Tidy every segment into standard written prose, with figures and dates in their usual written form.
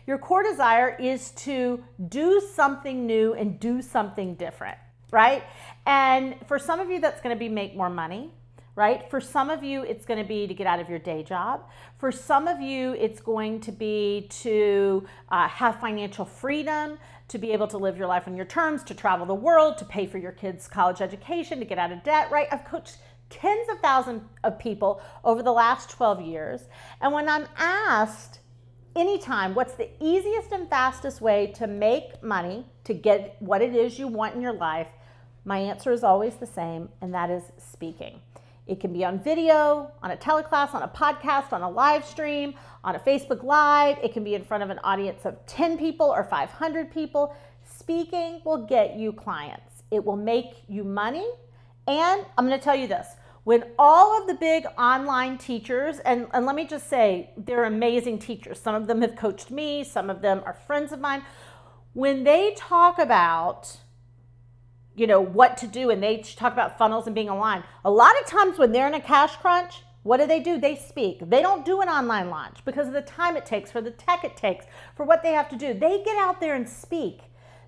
Your core desire is to do something new and do something different, right? And for some of you, that's going to be make more money, right? For some of you, it's going to be to get out of your day job. For some of you, it's going to be to have financial freedom, to be able to live your life on your terms, to travel the world, to pay for your kids' college education, to get out of debt, right? I've coached tens of thousands of people over the last 12 years. And when I'm asked anytime, what's the easiest and fastest way to make money, to get what it is you want in your life, my answer is always the same, and that is speaking. It can be on video, on a teleclass, on a podcast, on a live stream, on a Facebook Live. It can be in front of an audience of 10 people or 500 people. Speaking will get you clients. It will make you money. And I'm going to tell you this. When all of the big online teachers, and let me just say, they're amazing teachers. Some of them have coached me. Some of them are friends of mine. When they talk about what to do, and they talk about funnels and being online, a lot of times when they're in a cash crunch, what do? They speak. They don't do an online launch because of the time it takes, for the tech it takes, for what they have to do. They get out there and speak.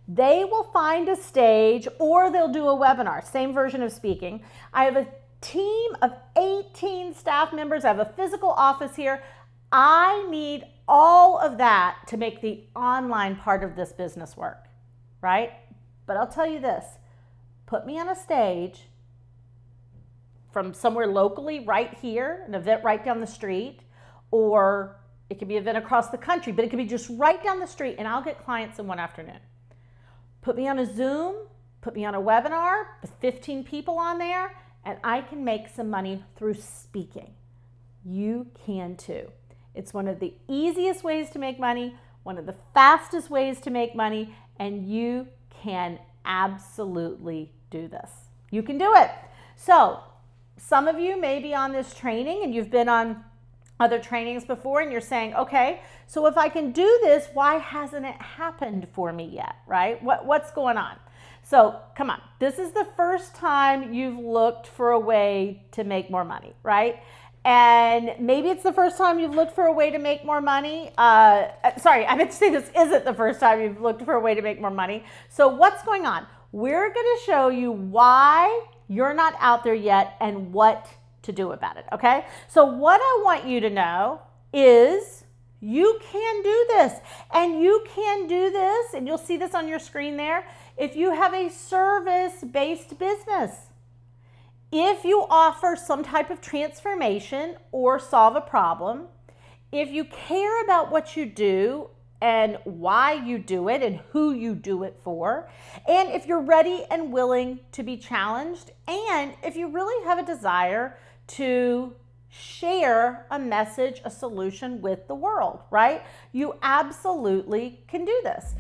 They will find a stage, or they'll do a webinar, same version of speaking. I have a team of 18 staff members. I have a physical office here. I need all of that to make the online part of this business work, right? But I'll tell you this. Put me on a stage from somewhere locally right here, an event right down the street, or it could be an event across the country, but it could be just right down the street, and I'll get clients in one afternoon. Put me on a Zoom, put me on a webinar with 15 people on there, and I can make some money through speaking. You can too. It's one of the easiest ways to make money, one of the fastest ways to make money, and you can absolutely do this. You can do it. So some of you may be on this training and you've been on other trainings before, and you're saying, okay, so if I can do this, why hasn't it happened for me yet, right? What's going on? So come on, this is the first time you've looked for a way to make more money, right? And maybe it's the first time you've looked for a way to make more money. Sorry, I meant to say this isn't the first time you've looked for a way to make more money. So what's going on? We're going to show you why you're not out there yet and what to do about it, okay? So what I want you to know is you can do this, and you can do this, and you'll see this on your screen there, if you have a service-based business. If you offer some type of transformation or solve a problem, if you care about what you do and why you do it and who you do it for, and if you're ready and willing to be challenged, and if you really have a desire to share a message, a solution with the world, right? You absolutely can do this.